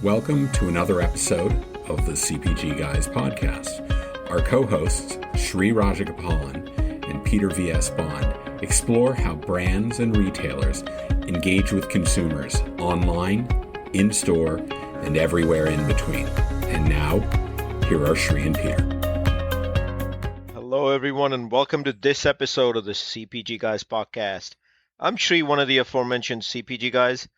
Welcome to another episode of the CPG Guys podcast. Our co-hosts, Sri Rajagopalan and Peter V.S. Bond, explore how brands and retailers engage with consumers online, in-store, and everywhere in between. And now, here are Sri and Peter. Hello, everyone, and welcome to this episode of the CPG Guys podcast. I'm Sri, one of the aforementioned CPG guys,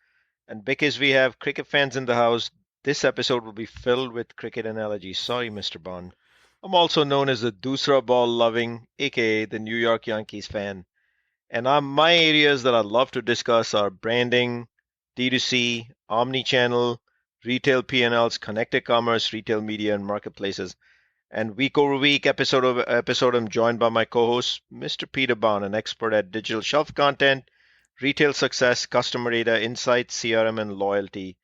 and because we have cricket fans in the house, this episode will be filled with cricket analogies. Sorry, Mr. Bond. I'm also known as the Dusra Ball loving, aka the New York Yankees fan. And my areas that I love to discuss are branding, D2C, omni-channel, retail P&Ls, connected commerce, retail media, and marketplaces. And week over week, episode over episode, I'm joined by my co-host, Mr. Peter Bond, an expert at digital shelf content, retail success, customer data, insights, CRM, and loyalty.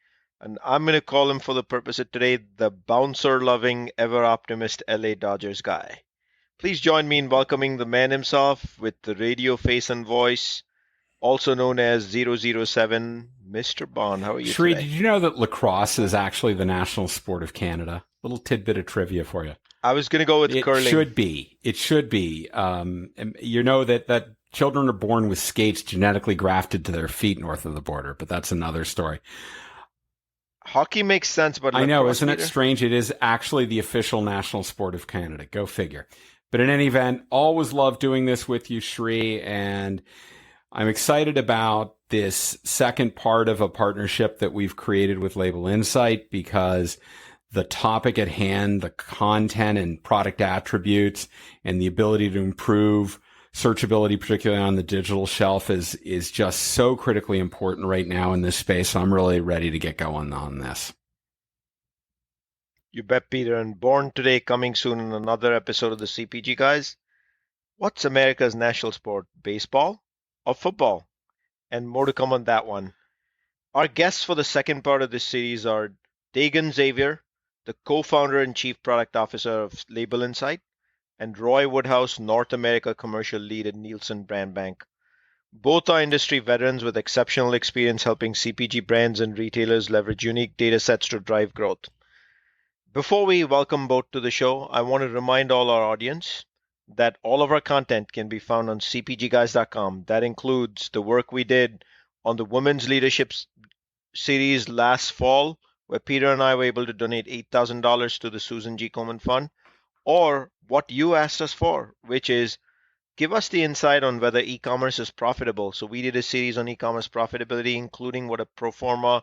And I'm going to call him for the purpose of today, the bouncer-loving, ever-optimist LA Dodgers guy. Please join me in welcoming the man himself with the radio face and voice, also known as 007, Mr. Bond. How are you Sri, today? did you know that lacrosse is actually the national sport of Canada? Little tidbit of trivia for you. I was going to go with curling. It should be. You know that children are born with skates genetically grafted to their feet north of the border, but that's another story. Hockey makes sense, but I know, isn't it strange? It is actually the official national sport of Canada. Go figure. But in any event, always love doing this with you, Sri, and I'm excited about this second part of a partnership that we've created with Label Insight because the topic at hand, the content and product attributes and the ability to improve searchability, particularly on the digital shelf, is just so critically important right now in this space. So I'm really ready to get going on this. You bet, Peter. And born today, coming soon in another episode of the CPG Guys. What's America's national sport? Baseball or football? And more to come on that one. Our guests for the second part of this series are Dagan Xavier, the co-founder and chief product officer of Label Insight, and Roy Woodhouse, North America commercial lead at Nielsen Brandbank. Both are industry veterans with exceptional experience helping CPG brands and retailers leverage unique data sets to drive growth. Before we welcome both to the show, I want to remind all our audience that all of our content can be found on cpgguys.com. That includes the work we did on the Women's Leadership Series last fall, where Peter and I were able to donate $8,000 to the Susan G. Komen Fund, or what you asked us for, which is give us the insight on whether e-commerce is profitable. So we did a series on e-commerce profitability, including what a pro forma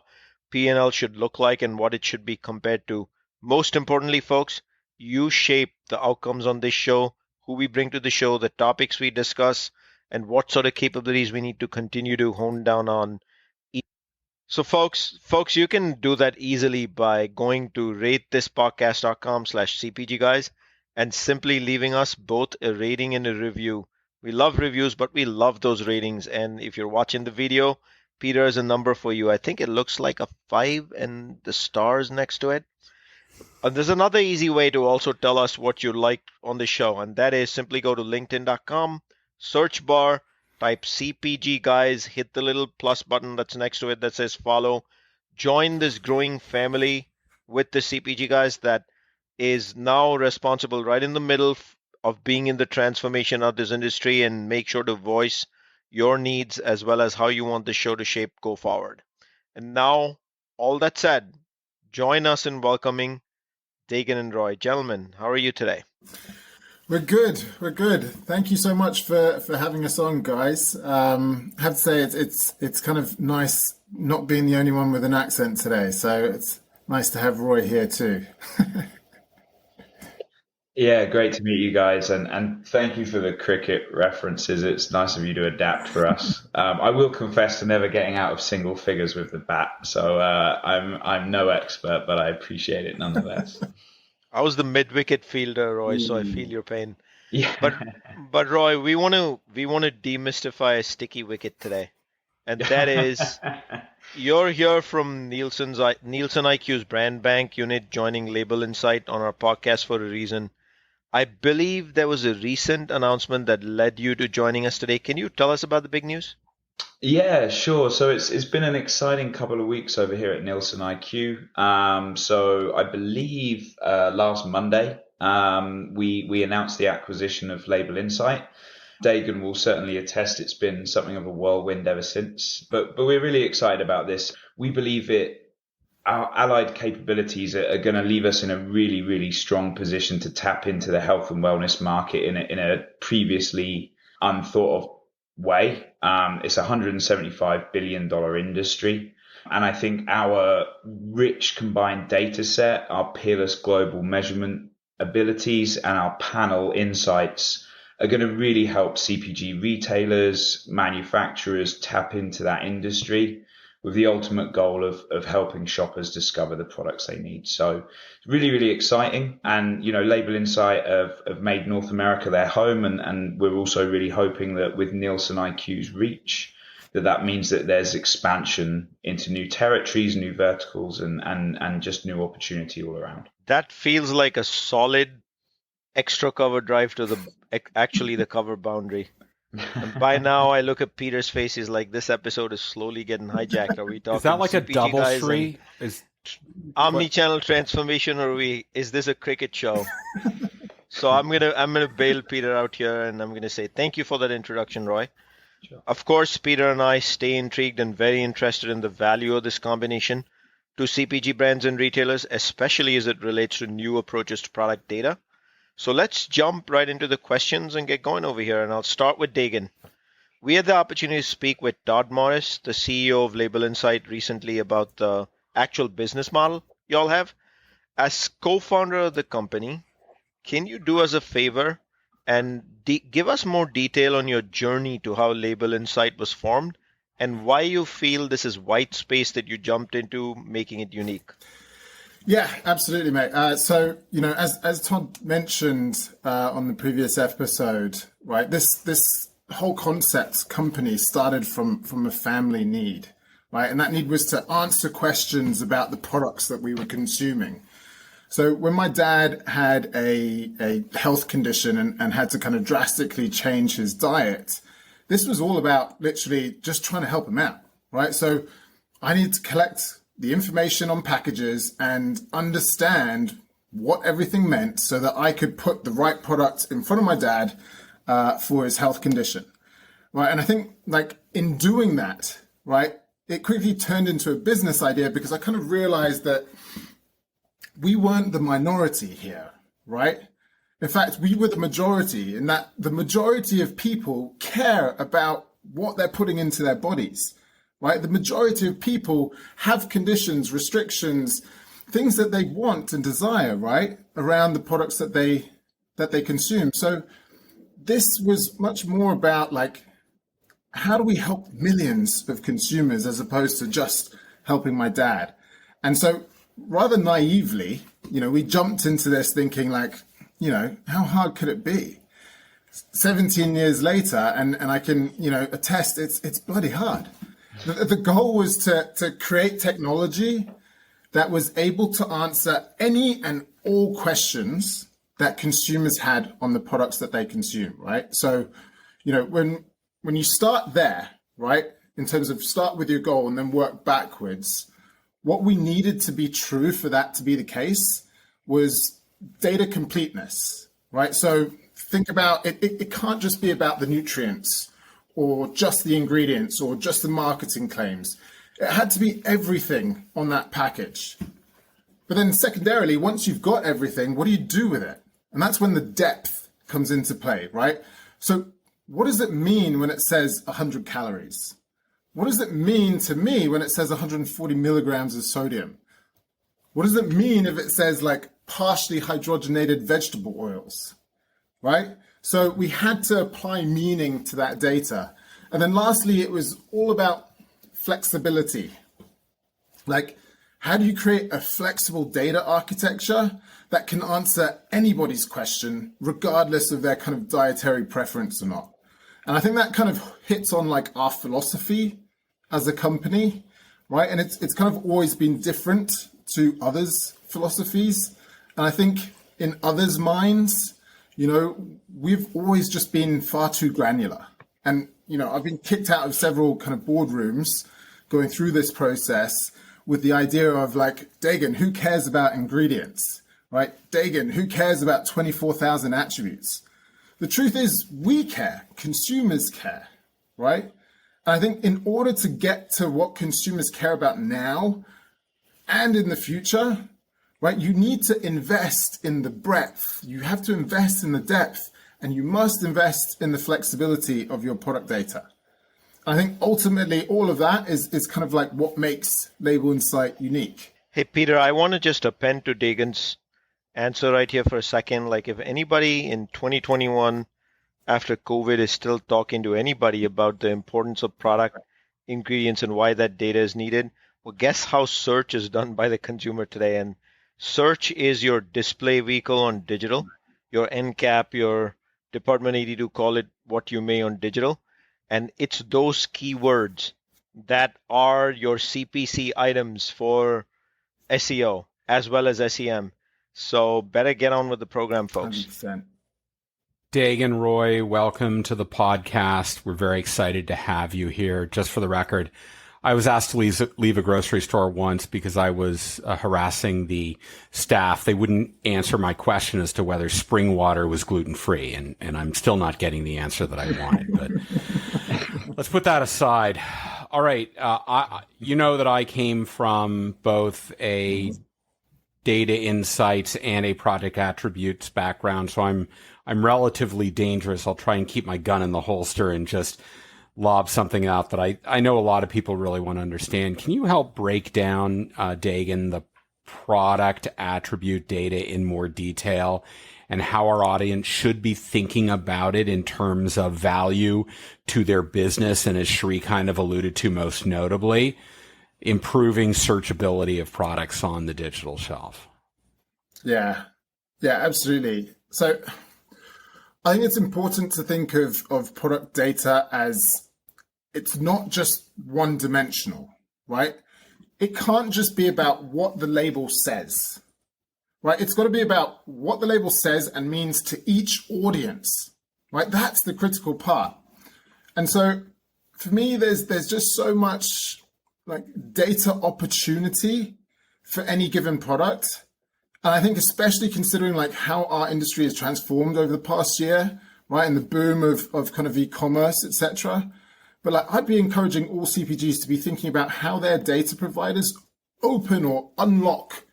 P&L should look like and what it should be compared to. Most importantly, folks, you shape the outcomes on this show, who we bring to the show, the topics we discuss, and what sort of capabilities we need to continue to hone down on. So folks, you can do that easily by going to ratethispodcast.com/CPGguys and simply leaving us both a rating and a review. We love reviews, but we love those ratings. And if you're watching the video, Peter has a number for you. I think it looks like a 5 and the stars next to it. And there's another easy way to also tell us what you like on the show, and that is simply go to linkedin.com, search bar, type CPG Guys, hit the little plus button that's next to it that says follow. Join this growing family with the CPG Guys that is now responsible right in the middle of being in the transformation of this industry, and make sure to voice your needs as well as how you want the show to shape go forward. And now, all that said, join us in welcoming Dagan and Roy. Gentlemen, how are you today? We're good. Thank you so much for having us on, guys. I have to say it's kind of nice not being the only one with an accent today. So it's nice to have Roy here too. Yeah, great to meet you guys, and thank you for the cricket references. It's nice of you to adapt for us. I will confess to never getting out of single figures with the bat, so I'm no expert, but I appreciate it nonetheless. I was the mid-wicket fielder, Roy, so I feel your pain. Yeah. But Roy, we want to demystify a sticky wicket today, and that is you're here from NielsenIQ's Brandbank unit, joining Label Insight on our podcast for a reason. I believe there was a recent announcement that led you to joining us today. Can you tell us about the big news? Yeah, sure. So it's been an exciting couple of weeks over here at Nielsen IQ. So I believe last Monday we announced the acquisition of Label Insight. Dagan will certainly attest it's been something of a whirlwind ever since. But we're really excited about this. We believe our allied capabilities are going to leave us in a really, really strong position to tap into the health and wellness market in a previously unthought of way. It's a $175 billion industry. And I think our rich combined data set, our peerless global measurement abilities, and our panel insights are going to really help CPG retailers, manufacturers tap into that industry with the ultimate goal of helping shoppers discover the products they need. So really, really exciting. And, Label Insight have made North America their home. And we're also really hoping that with Nielsen IQ's reach, that means that there's expansion into new territories, new verticals, and just new opportunity all around. That feels like a solid extra cover drive to the cover boundary. And by now, I look at Peter's face. He's like, "This episode is slowly getting hijacked." Are we talking? Is that like CPG a double guys Shri? omni-channel transformation, or is this a cricket show? So I'm gonna bail Peter out here, and I'm gonna say thank you for that introduction, Roy. Sure. Of course, Peter and I stay intrigued and very interested in the value of this combination to CPG brands and retailers, especially as it relates to new approaches to product data. So let's jump right into the questions and get going over here. And I'll start with Dagan. We had the opportunity to speak with Todd Morris, the CEO of Label Insight, recently about the actual business model y'all have. As co-founder of the company, can you do us a favor and give us more detail on your journey to how Label Insight was formed and why you feel this is white space that you jumped into, making it unique? Yeah, absolutely, mate. So, as Todd mentioned on the previous episode, right, this whole concept company started from a family need, right? And that need was to answer questions about the products that we were consuming. So when my dad had a health condition and had to kind of drastically change his diet, this was all about literally just trying to help him out, right? So I needed to collect the information on packages and understand what everything meant so that I could put the right product in front of my dad for his health condition, right? And I think in doing that, right, it quickly turned into a business idea because I kind of realized that we weren't the minority here, right? In fact, we were the majority in that the majority of people care about what they're putting into their bodies. Right, the majority of people have conditions, restrictions, things that they want and desire, right, around the products that they consume. So this was much more about how do we help millions of consumers as opposed to just helping my dad? And so rather naively, we jumped into this thinking how hard could it be? 17 years later, and I can, attest it's bloody hard. The goal was to create technology that was able to answer any and all questions that consumers had on the products that they consume, right? So, when you start there, right, in terms of start with your goal and then work backwards, what we needed to be true for that to be the case was data completeness, right? So think about it. It can't just be about the nutrients or just the ingredients, or just the marketing claims. It had to be everything on that package. But then secondarily, once you've got everything, what do you do with it? And that's when the depth comes into play, right? So what does it mean when it says 100 calories? What does it mean to me when it says 140 milligrams of sodium? What does it mean if it says partially hydrogenated vegetable oils, right? So we had to apply meaning to that data. And then lastly, it was all about flexibility. How do you create a flexible data architecture that can answer anybody's question, regardless of their kind of dietary preference or not? And I think that kind of hits on our philosophy as a company, right? And it's kind of always been different to others' philosophies. And I think in others' minds, we've always just been far too granular, And, I've been kicked out of several kind of boardrooms going through this process with the idea of like, Dagan, who cares about ingredients, right? Dagan, who cares about 24,000 attributes? The truth is we care, consumers care, right? And I think in order to get to what consumers care about now and in the future, right, you need to invest in the breadth, you have to invest in the depth, and you must invest in the flexibility of your product data. I think ultimately all of that is kind of like what makes Label Insight unique. Hey, Peter, I want to just append to Dagan's answer right here for a second. Like if anybody in 2021 after COVID is still talking to anybody about the importance of product ingredients and why that data is needed, well, guess how search is done by the consumer today? And search is your display vehicle on digital, your end cap, your Department 82, call it what you may on digital. And it's those keywords that are your CPC items for SEO as well as SEM. So better get on with the program, folks. 100%. Dagan and Roy, welcome to the podcast. We're very excited to have you here. Just for the record, I was asked to leave a grocery store once because I was harassing the staff. They wouldn't answer my question as to whether spring water was gluten-free, and I'm still not getting the answer that I wanted. But let's put that aside. All right, you know that I came from both a data insights and a product attributes background, so I'm relatively dangerous. I'll try and keep my gun in the holster and just lob something out that I know a lot of people really want to understand. Can you help break down, Dagan, the product attribute data in more detail and how our audience should be thinking about it in terms of value to their business? And as Shri kind of alluded to most notably, improving searchability of products on the digital shelf. Yeah, absolutely. So I think it's important to think of product data as it's not just one dimensional, right? It can't just be about what the label says, right? It's got to be about what the label says and means to each audience, right? That's the critical part. And so for me, there's just so much like data opportunity for any given product. And I think especially considering like how our industry has transformed over the past year, right? And the boom of kind of e-commerce, et cetera. But like I'd be encouraging all CPGs to be thinking about how their data providers open or unlock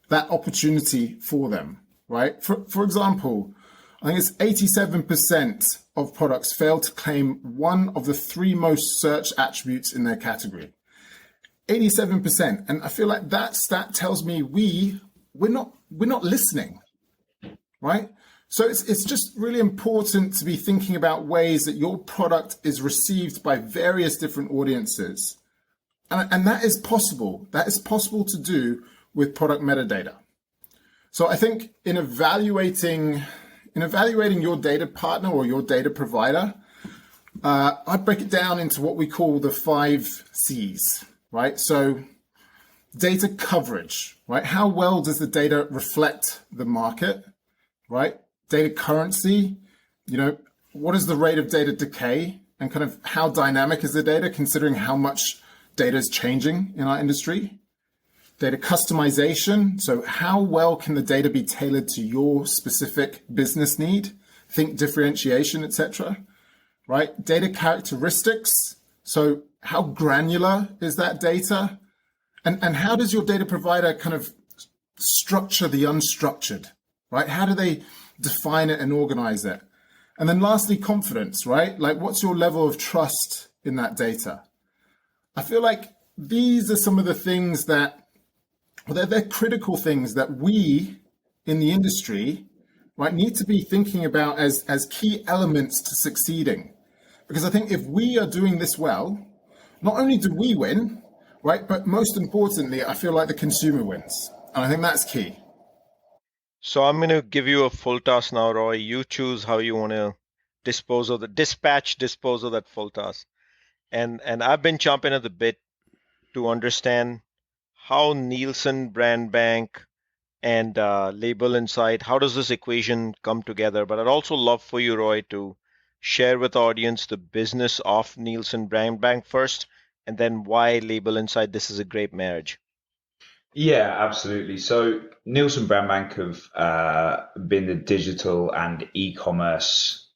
that opportunity for them, right? For example, I think it's 87% of products fail to claim one of the 3 most searched attributes in their category. 87%. And I feel like that stat tells me we're not listening, right? So it's just really important to be thinking about ways that your product is received by various different audiences. And that is possible. That is possible to do with product metadata. So I think in evaluating your data partner or your data provider, I'd break it down into what we call the 5 C's, right? So data coverage, right? How well does the data reflect the market, right? Data currency, what is the rate of data decay and kind of how dynamic is the data considering how much data is changing in our industry? Data customization, so how well can the data be tailored to your specific business need? Think differentiation, etc. Right? Data characteristics, so how granular is that data? And how does your data provider kind of structure the unstructured, right? How do they define it and organize it? And then lastly, confidence, right? Like what's your level of trust in that data? I feel like these are some of the things that, they're critical things that we in the industry, right, need to be thinking about as key elements to succeeding. Because I think if we are doing this well, not only do we win, right, but most importantly, I feel like the consumer wins. And I think that's key. So I'm going to give you a full toss now, Roy. You choose how you want to dispose of that full toss. And I've been chomping at the bit to understand how Nielsen Brandbank and Label Insight, how does this equation come together? But I'd also love for you, Roy, to share with the audience the business of Nielsen Brandbank first, and then why Label Insight this is a great marriage? Yeah, absolutely. So Nielsen Brandbank have been the digital and e-commerce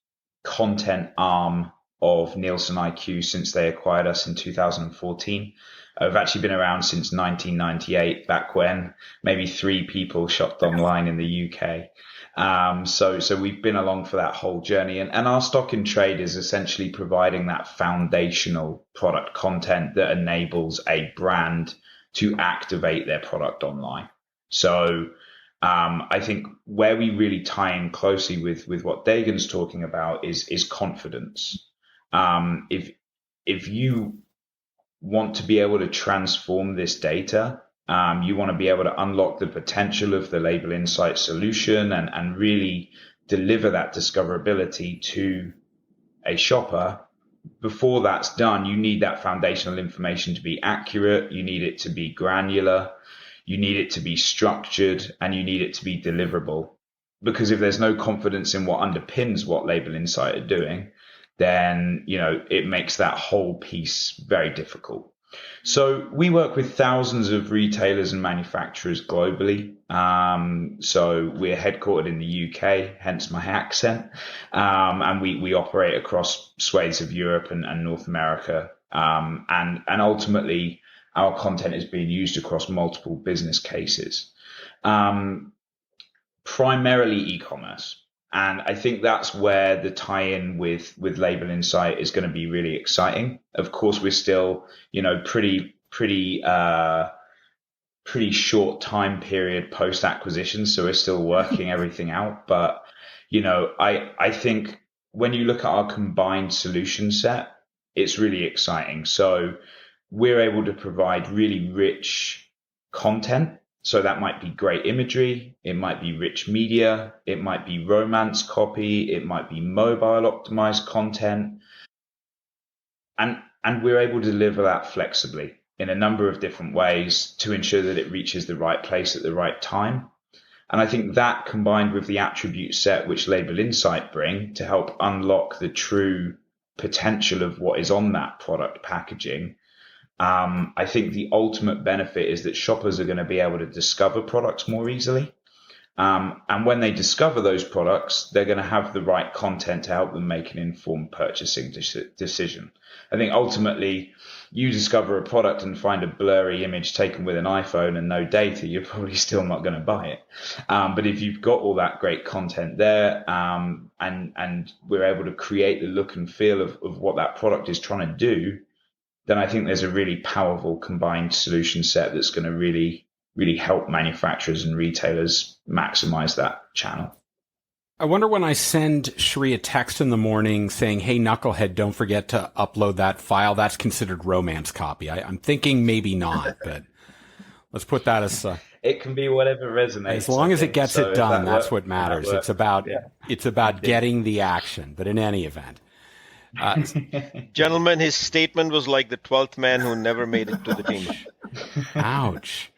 content arm of NielsenIQ since they acquired us in 2014. We've actually been around since 1998, back when maybe 3 people shopped online in the UK. So we've been along for that whole journey, and our stock in trade is essentially providing that foundational product content that enables a brand to activate their product online. So I think where we really tie in closely with what Dagan's talking about is confidence. If you want to be able to transform this data, you want to be able to unlock the potential of the Label Insight solution and really deliver that discoverability to a shopper. Before that's done, you need that foundational information to be accurate, you need it to be granular, you need it to be structured, and you need it to be deliverable. Because if there's no confidence in what underpins what Label Insight are doing, then, it makes that whole piece very difficult. So we work with thousands of retailers and manufacturers globally. So we're headquartered in the UK, hence my accent. And we operate across swathes of Europe and North America. And ultimately our content is being used across multiple business cases. Primarily e-commerce. And I think that's where the tie-in with Label Insight is going to be really exciting. Of course, we're still, pretty short time period post acquisition, so we're still working everything out. But I think when you look at our combined solution set, it's really exciting. So we're able to provide really rich content. So that might be great imagery, it might be rich media, it might be romance copy, it might be mobile optimized content. And we're able to deliver that flexibly in a number of different ways to ensure that it reaches the right place at the right time. And I think that, combined with the attribute set which Label Insight bring to help unlock the true potential of what is on that product packaging, I think the ultimate benefit is that shoppers are going to be able to discover products more easily. And when they discover those products, they're going to have the right content to help them make an informed purchasing decision. I think ultimately, you discover a product and find a blurry image taken with an iPhone and no data, you're probably still not going to buy it. But if you've got all that great content there, and we're able to create the look and feel of what that product is trying to do, then I think there's a really powerful combined solution set that's going to really help manufacturers and retailers maximize that channel. I wonder when I send Shri a text in the morning saying, "Hey, knucklehead, don't forget to upload that file," that's considered romance copy. I'm thinking maybe not, but let's put that as it can be whatever resonates. As long as it gets it done, that's what matters. It's about getting the action. But in any event. Gentlemen, his statement was like the 12th man who never made it to the team. Ouch.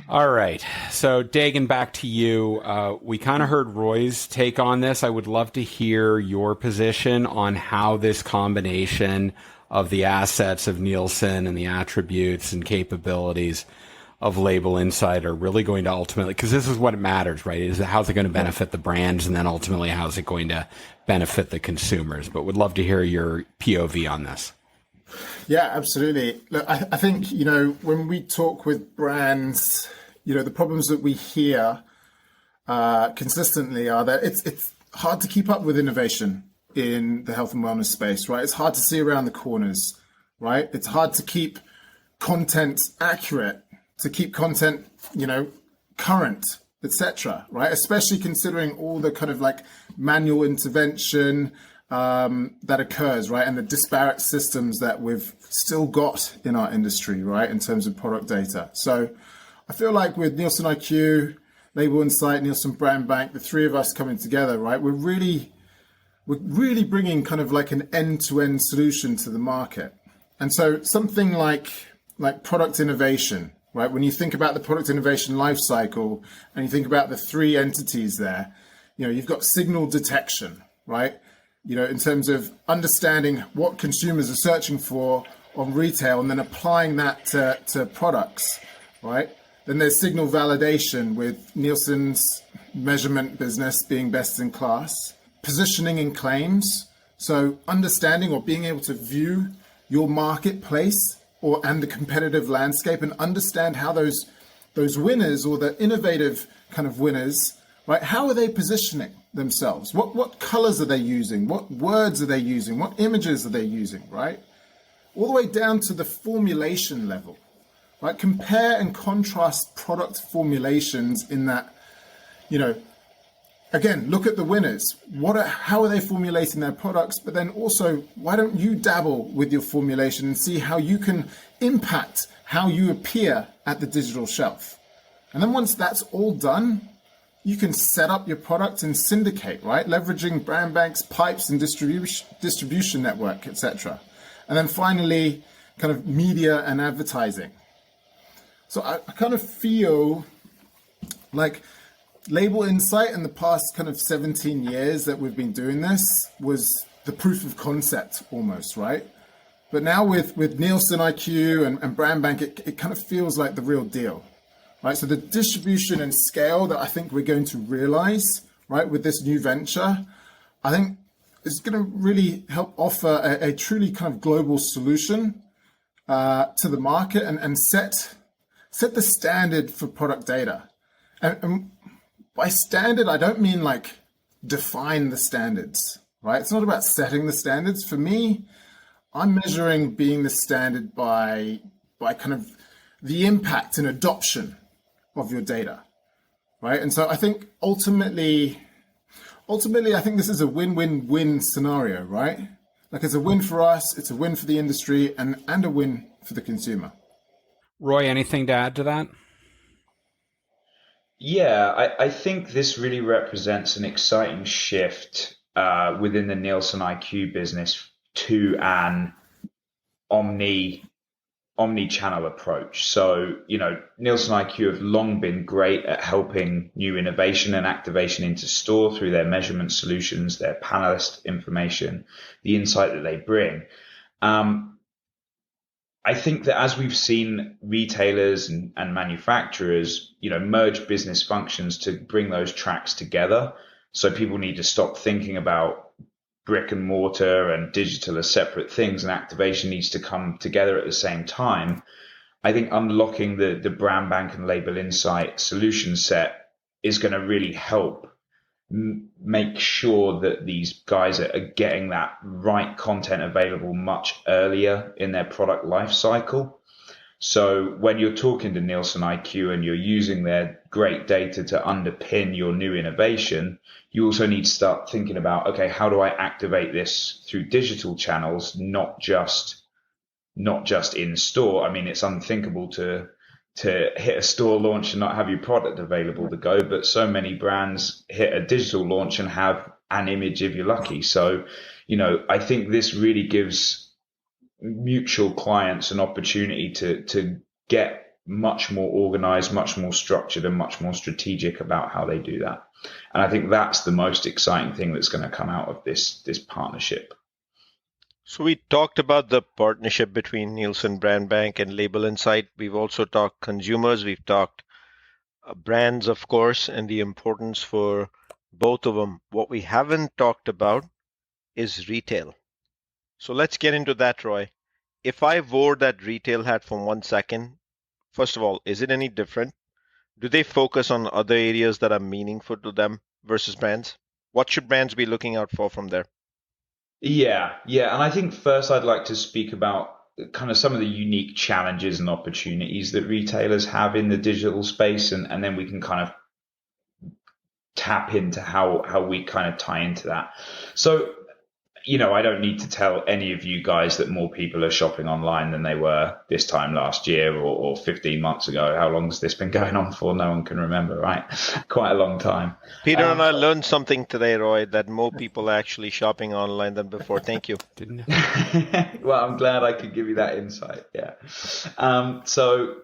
All right. So, Dagan, back to you. We kind of heard Roy's take on this. I would love to hear your position on how this combination of the assets of Nielsen and the attributes and capabilities of Label Insight are really going to ultimately, because this is what matters, right? Is how's it going to benefit the brands, and then ultimately how's it going to benefit the consumers? But would love to hear your POV on this. Yeah, absolutely. Look, I think, when we talk with brands, the problems that we hear consistently are that it's hard to keep up with innovation in the health and wellness space, right? It's hard to see around the corners, right? It's hard to keep content accurate, to keep content, current, etc., right? Especially considering all the kind of like manual intervention that occurs, right? And the disparate systems that we've still got in our industry, right? In terms of product data. So I feel like with NielsenIQ, Label Insight, Nielsen Brandbank, the three of us coming together, right? We're really bringing kind of like an end-to-end solution to the market. And so something like product innovation, right? When you think about the product innovation life cycle and you think about the three entities there, you've got signal detection, right? in terms of understanding what consumers are searching for on retail and then applying that to products, right? Then there's signal validation with Nielsen's measurement business being best in class, positioning in claims. So understanding or being able to view your marketplace and the competitive landscape and understand how those winners or the innovative kind of winners, right? How are they positioning themselves? What colors are they using? What words are they using? What images are they using, right? All the way down to the formulation level, right? Compare and contrast product formulations in that, again, look at the winners. How are they formulating their products? But then also, why don't you dabble with your formulation and see how you can impact how you appear at the digital shelf? And then once that's all done, you can set up your product and syndicate, right? Leveraging Brandbank's pipes and distribution network, etc. And then finally, kind of media and advertising. So I kind of feel like Label Insight in the past kind of 17 years that we've been doing this was the proof of concept almost, right? But now with NielsenIQ and Brandbank, it kind of feels like the real deal, right? So the distribution and scale that I think we're going to realize, right, with this new venture, I think is going to really help offer a truly kind of global solution to the market and set the standard for product data. And by standard, I don't mean like define the standards, right? It's not about setting the standards. For me, I'm measuring being the standard by kind of the impact and adoption of your data, right? And so I think ultimately, I think this is a win-win-win scenario, right? Like it's a win for us, it's a win for the industry, and a win for the consumer. Roy, anything to add to that? Yeah, I think this really represents an exciting shift within the Nielsen IQ business to an omni-channel approach. So, Nielsen IQ have long been great at helping new innovation and activation into store through their measurement solutions, their panelist information, the insight that they bring. I think that as we've seen retailers and manufacturers, merge business functions to bring those tracks together, so people need to stop thinking about brick and mortar and digital as separate things, and activation needs to come together at the same time. I think unlocking the Brandbank and Label Insight solution set is going to really help make sure that these guys are getting that right content available much earlier in their product life cycle. So when you're talking to Nielsen IQ and you're using their great data to underpin your new innovation, you also need to start thinking about, okay, how do I activate this through digital channels, not just in store? I mean, it's unthinkable to hit a store launch and not have your product available to go, but so many brands hit a digital launch and have an image if you're lucky. So, I think this really gives mutual clients an opportunity to get much more organized, much more structured, and much more strategic about how they do that. And I think that's the most exciting thing that's going to come out of this partnership. So we talked about the partnership between Nielsen Brandbank and Label Insight. We've also talked consumers. We've talked brands, of course, and the importance for both of them. What we haven't talked about is retail. So let's get into that, Roy. If I wore that retail hat for 1 second, first of all, is it any different? Do they focus on other areas that are meaningful to them versus brands? What should brands be looking out for from there? Yeah. And I think first I'd like to speak about kind of some of the unique challenges and opportunities that retailers have in the digital space, and then we can kind of tap into how we kind of tie into that. So, I don't need to tell any of you guys that more people are shopping online than they were this time last year or 15 months ago. How long has this been going on for? No one can remember, right? Quite a long time. Peter and I learned something today, Roy, that more people are actually shopping online than before. Thank you. Didn't Well, I'm glad I could give you that insight. Yeah. So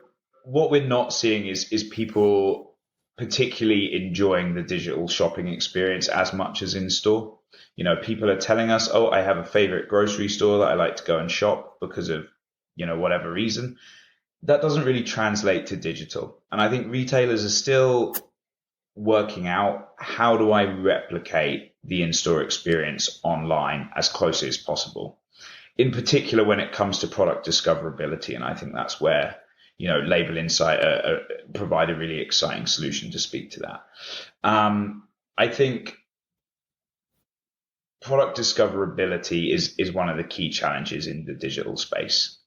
what we're not seeing is people particularly enjoying the digital shopping experience as much as in store. People are telling us, oh, I have a favorite grocery store that I like to go and shop because of, whatever reason. That doesn't really translate to digital. And I think retailers are still working out, how do I replicate the in-store experience online as closely as possible? In particular, when it comes to product discoverability. And I think that's where, Label Insight provide a really exciting solution to speak to that. I think product discoverability is one of the key challenges in the digital space.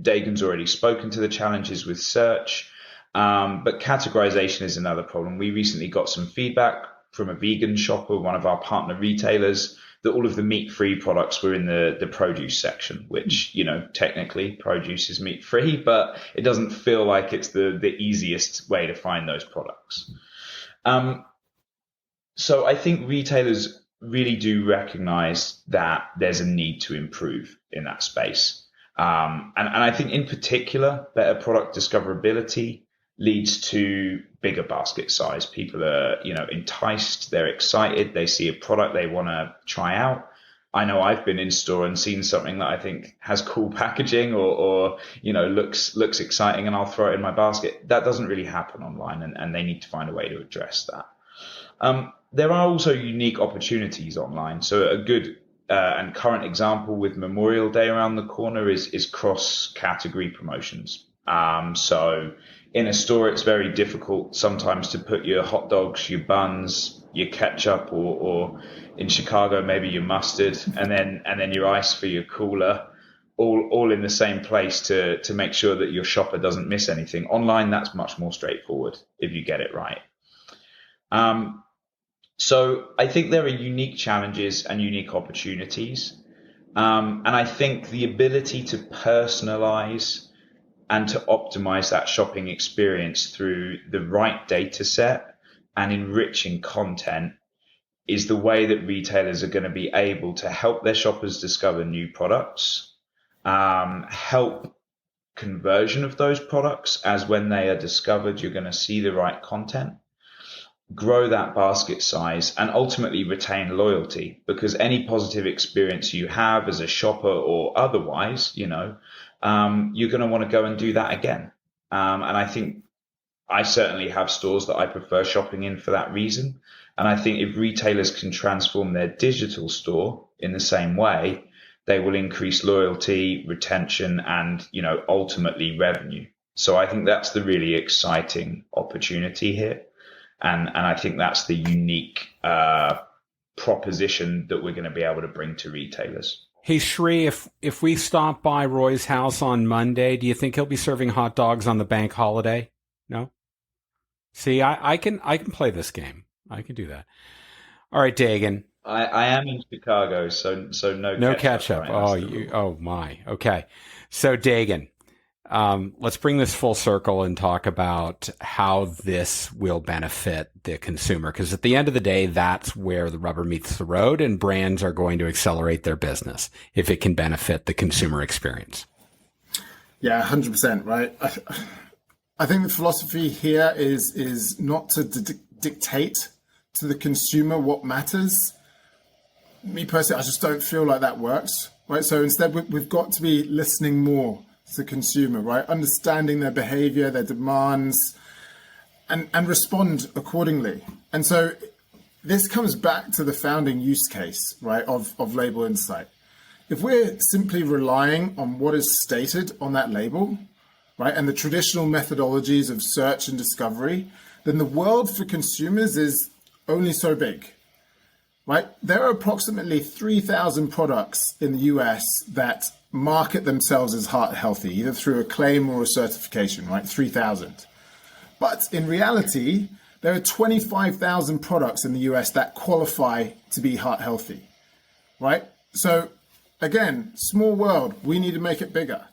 Dagan's already spoken to the challenges with search, but categorization is another problem. We recently got some feedback from a vegan shopper, one of our partner retailers, that all of the meat-free products were in the produce section, which, technically produce is meat-free, but it doesn't feel like it's the easiest way to find those products. So I think retailers really do recognize that there's a need to improve in that space. And I think in particular, better product discoverability leads to bigger basket size. People are, enticed, they're excited, they see a product they want to try out. I know I've been in store and seen something that I think has cool packaging or looks exciting, and I'll throw it in my basket. That doesn't really happen online, and they need to find a way to address that. There are also unique opportunities online. So a good and current example with Memorial Day around the corner is cross-category promotions. So in a store, it's very difficult sometimes to put your hot dogs, your buns, your ketchup, or in Chicago, maybe your mustard, and then your ice for your cooler, all in the same place to make sure that your shopper doesn't miss anything. Online, that's much more straightforward if you get it right. So I think there are unique challenges and unique opportunities. And I think the ability to personalize and to optimize that shopping experience through the right data set and enriching content is the way that retailers are going to be able to help their shoppers discover new products, help conversion of those products, as when they are discovered, you're going to see the right content, grow that basket size, and ultimately retain loyalty, because any positive experience you have as a shopper or otherwise, you're going to want to go and do that again. And I think I certainly have stores that I prefer shopping in for that reason. And I think if retailers can transform their digital store in the same way, they will increase loyalty, retention, and, ultimately revenue. So I think that's the really exciting opportunity here. And I think that's the unique proposition that we're going to be able to bring to retailers. Hey, Shri, if we stop by Roy's house on Monday, do you think he'll be serving hot dogs on the bank holiday? No? See, I can play this game. I can do that. All right, Dagan. I am in Chicago, so no ketchup. Right? Oh my. Okay. So Dagan, let's bring this full circle and talk about how this will benefit the consumer. Because at the end of the day, that's where the rubber meets the road, and brands are going to accelerate their business if it can benefit the consumer experience. Yeah, 100%, right? I think the philosophy here is not to dictate to the consumer what matters. Me personally, I just don't feel like that works, right? So instead, we've got to be listening more to the consumer, right? Understanding their behavior, their demands, and respond accordingly. And so this comes back to the founding use case, right, of Label Insight. If we're simply relying on what is stated on that label, right, and the traditional methodologies of search and discovery, then the world for consumers is only so big, right? There are approximately 3,000 products in the US that market themselves as heart healthy, either through a claim or a certification, right? 3,000. But in reality, there are 25,000 products in the US that qualify to be heart healthy, right? So again, small world, we need to make it bigger,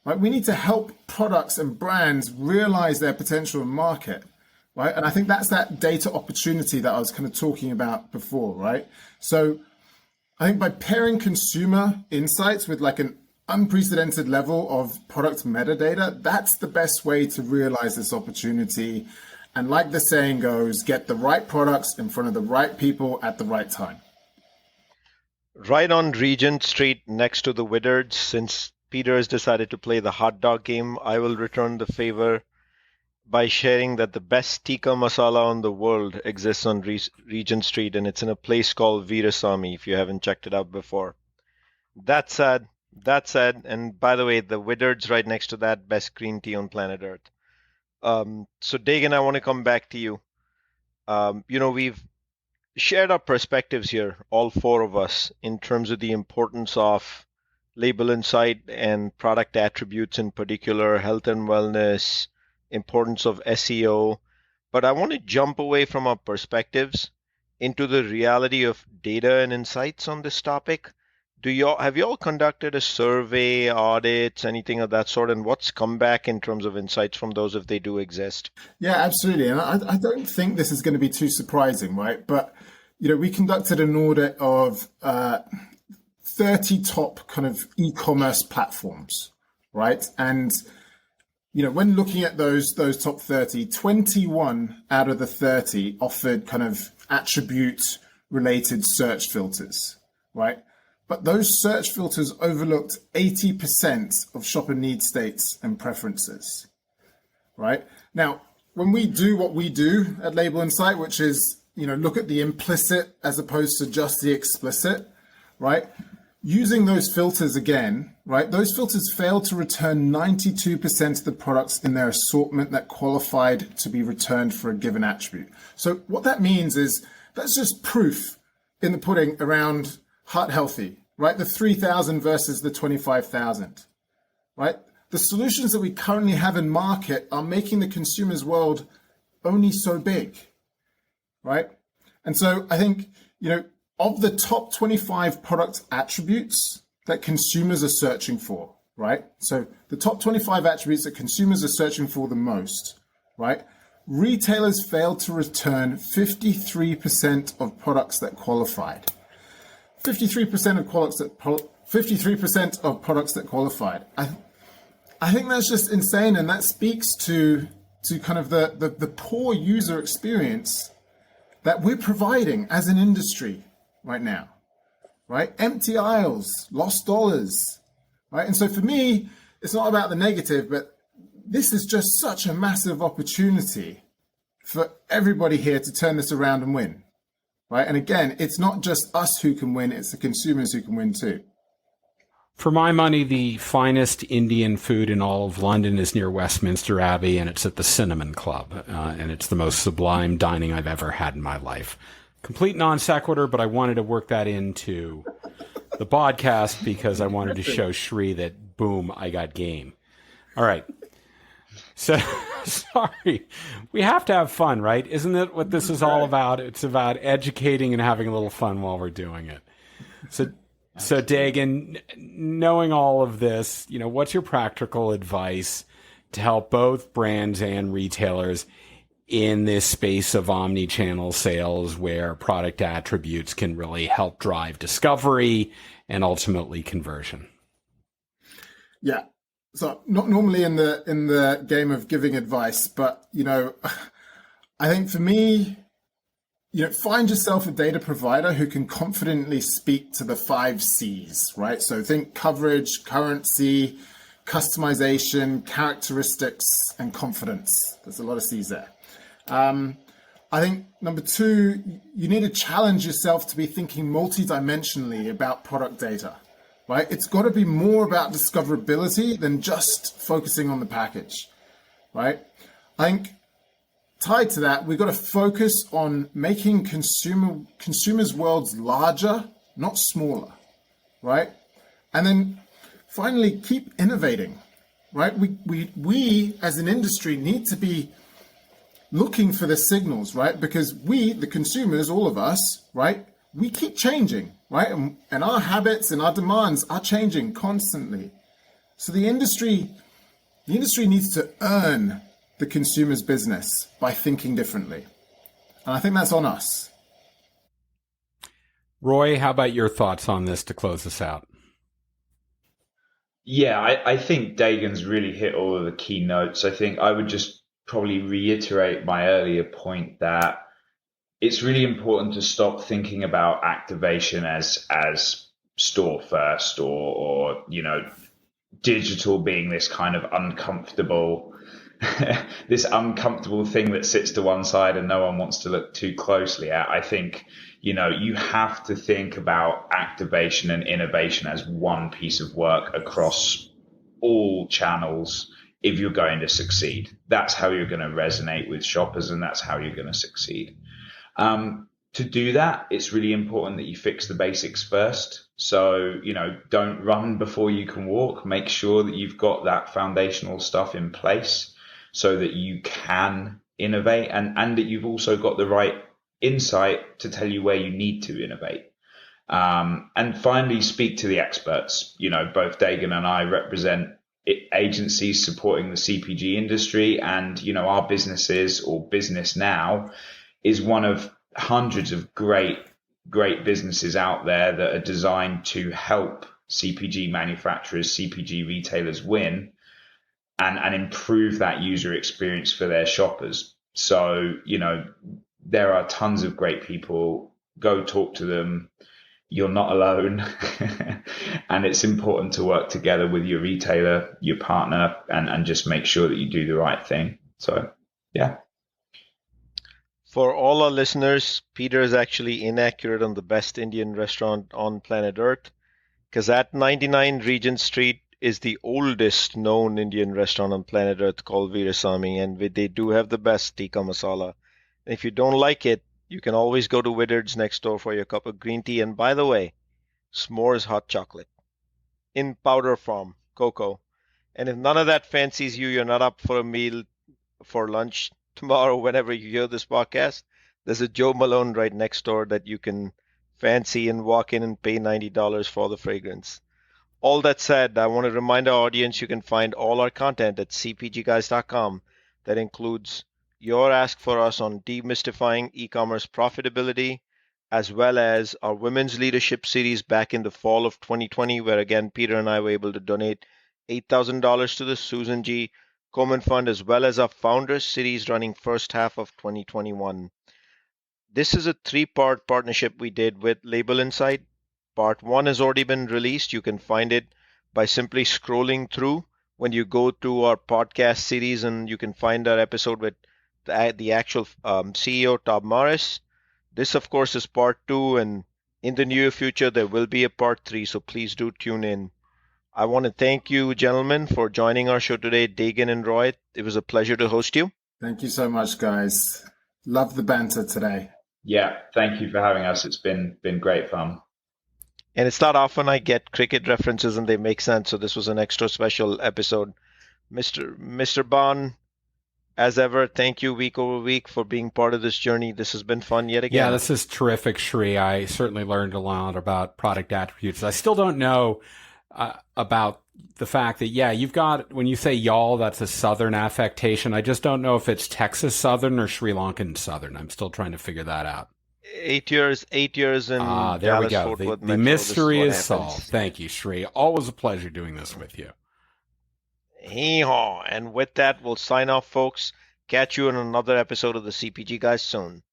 right? We need to help products and brands realize their potential in market, right? And I think that's that data opportunity that I was kind of talking about before, right? So I think by pairing consumer insights with like an unprecedented level of product metadata, that's the best way to realize this opportunity And like the saying goes, get the right products in front of the right people at the right time. Right on Regent Street next to the Widdards, since Peter has decided to play the hot dog game, I will return the favor by sharing that the best tikka masala in the world exists on Regent Street, and it's in a place called Veerasamy, if you haven't checked it out before. That said, and by the way, the Widdards right next to that, best green tea on planet Earth. So Dagan, I want to come back to you. We've shared our perspectives here, all four of us, in terms of the importance of label insight and product attributes, in particular, health and wellness, importance of SEO. But I want to jump away from our perspectives into the reality of data and insights on this topic. Have you all conducted a survey, audits, anything of that sort, and what's come back in terms of insights from those if they do exist? Yeah, absolutely. And I don't think this is going to be too surprising, right? But, we conducted an audit of 30 top kind of e-commerce platforms, right? And, when looking at those top 30, 21 out of the 30 offered kind of attribute-related search filters, right? But those search filters overlooked 80% of shopper need states and preferences, right? Now, when we do what we do at Label Insight, which is, look at the implicit as opposed to just the explicit, right? Using those filters again, right? Those filters failed to return 92% of the products in their assortment that qualified to be returned for a given attribute. So what that means is that's just proof in the pudding around heart healthy, right? The 3,000 versus the 25,000, right? The solutions that we currently have in market are making the consumer's world only so big, right? And so I think, of the top 25 product attributes that consumers are searching for, right? So the top 25 attributes that consumers are searching for the most, right? Retailers failed to return 53% of products that qualified. 53% of products that qualified. I think that's just insane, and that speaks to kind of the poor user experience that we're providing as an industry right now, right? Empty aisles, lost dollars, right? And so for me, it's not about the negative, but this is just such a massive opportunity for everybody here to turn this around and win, right? And again, it's not just us who can win, it's the consumers who can win too. For my money, the finest Indian food in all of London is near Westminster Abbey, and it's at the Cinnamon Club, and it's the most sublime dining I've ever had in my life. Complete non sequitur, but I wanted to work that into the podcast because I wanted to show Shri that, boom, I got game. All right. So, sorry. We have to have fun, right? Isn't it what this is all about? It's about educating and having a little fun while we're doing it. So Dagan, knowing all of this, what's your practical advice to help both brands and retailers in this space of omni-channel sales where product attributes can really help drive discovery and ultimately conversion? Yeah. So not normally in the game of giving advice, but, I think for me, find yourself a data provider who can confidently speak to the 5 C's, right? So think coverage, currency, customization, characteristics, and confidence. There's a lot of C's there. I think number 2, you need to challenge yourself to be thinking multidimensionally about product data, right? It's got to be more about discoverability than just focusing on the package, right? I think tied to that, we've got to focus on making consumers' worlds larger, not smaller, right? And then finally, keep innovating, right? We as an industry need to be looking for the signals, right? Because we, the consumers, all of us, right? We keep changing, right? And our habits and our demands are changing constantly. So the industry needs to earn the consumer's business by thinking differently. And I think that's on us. Roy, how about your thoughts on this to close us out? Yeah, I think Dagan's really hit all of the key notes. I think I would just probably reiterate my earlier point that it's really important to stop thinking about activation as store first or digital being this kind of uncomfortable this uncomfortable thing that sits to one side and no one wants to look too closely at. I think, you have to think about activation and innovation as one piece of work across all channels if you're going to succeed. That's how you're going to resonate with shoppers, and that's how you're going to succeed. To do that, it's really important that you fix the basics first. So, don't run before you can walk. Make sure that you've got that foundational stuff in place so that you can innovate and that you've also got the right insight to tell you where you need to innovate. And finally, speak to the experts. Both Dagan and I represent agencies supporting the CPG industry, and, our businesses or business now is one of hundreds of great businesses out there that are designed to help CPG manufacturers, CPG retailers win and improve that user experience for their shoppers. So, there are tons of great people. Go talk to them. You're not alone. And it's important to work together with your retailer, your partner, and just make sure that you do the right thing. So, yeah. For all our listeners, Peter is actually inaccurate on the best Indian restaurant on planet Earth, because at 99 Regent Street is the oldest known Indian restaurant on planet Earth called Veerasamy, and they do have the best tikka masala. And if you don't like it, you can always go to Withered's next door for your cup of green tea. And by the way, s'mores hot chocolate in powder form, cocoa. And if none of that fancies you, you're not up for a meal for lunch tomorrow, whenever you hear this podcast, there's a Joe Malone right next door that you can fancy and walk in and pay $90 for the fragrance. All that said, I want to remind our audience you can find all our content at cpgguys.com. That includes your ask for us on demystifying e-commerce profitability, as well as our women's leadership series back in the fall of 2020, where again, Peter and I were able to donate $8,000 to the Susan G. Komen Fund, as well as our Founders series running first half of 2021. This is a 3-part partnership we did with Label Insight. Part 1 has already been released. You can find it by simply scrolling through when you go to our podcast series, and you can find our episode with the actual CEO, Todd Morris. This, of course, is part 2, and in the near future, there will be a part 3, so please do tune in. I want to thank you, gentlemen, for joining our show today, Dagan and Roy. It was a pleasure to host you. Thank you so much, guys. Love the banter today. Yeah, thank you for having us. It's been great fun. And it's not often I get cricket references and they make sense, so this was an extra special episode. Mr. Bond, as ever, thank you week over week for being part of this journey. This has been fun yet again. Yeah, this is terrific, Shri. I certainly learned a lot about product attributes. I still don't know about the fact that, you've got, when you say y'all, that's a Southern affectation. I just don't know if it's Texas Southern or Sri Lankan Southern. I'm still trying to figure that out. 8 years in there Dallas, we go. Fort Worth The Metro. mystery is happens. solved. Thank you, Shri. Always a pleasure doing this with you. Hee-haw. And with that, we'll sign off, folks. Catch you in another episode of the CPG Guys soon.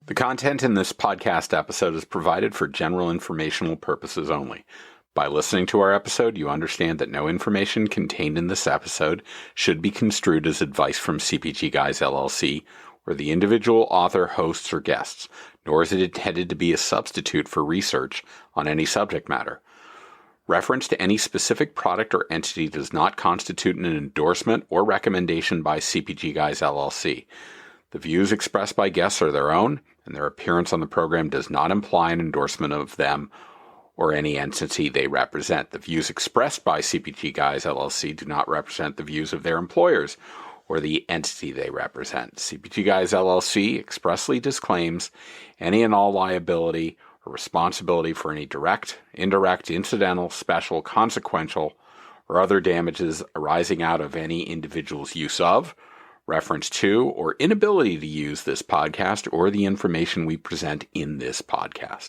The content in this podcast episode is provided for general informational purposes only. By listening to our episode, you understand that no information contained in this episode should be construed as advice from CPG Guys LLC or the individual author, hosts, or guests, nor is it intended to be a substitute for research on any subject matter. Reference to any specific product or entity does not constitute an endorsement or recommendation by CPG Guys LLC. The views expressed by guests are their own, and their appearance on the program does not imply an endorsement of them or any entity they represent. The views expressed by CPG Guys LLC do not represent the views of their employers or the entity they represent. CPG Guys LLC expressly disclaims any and all liability or responsibility for any direct, indirect, incidental, special, consequential, or other damages arising out of any individual's use of, reference to, or inability to use this podcast or the information we present in this podcast.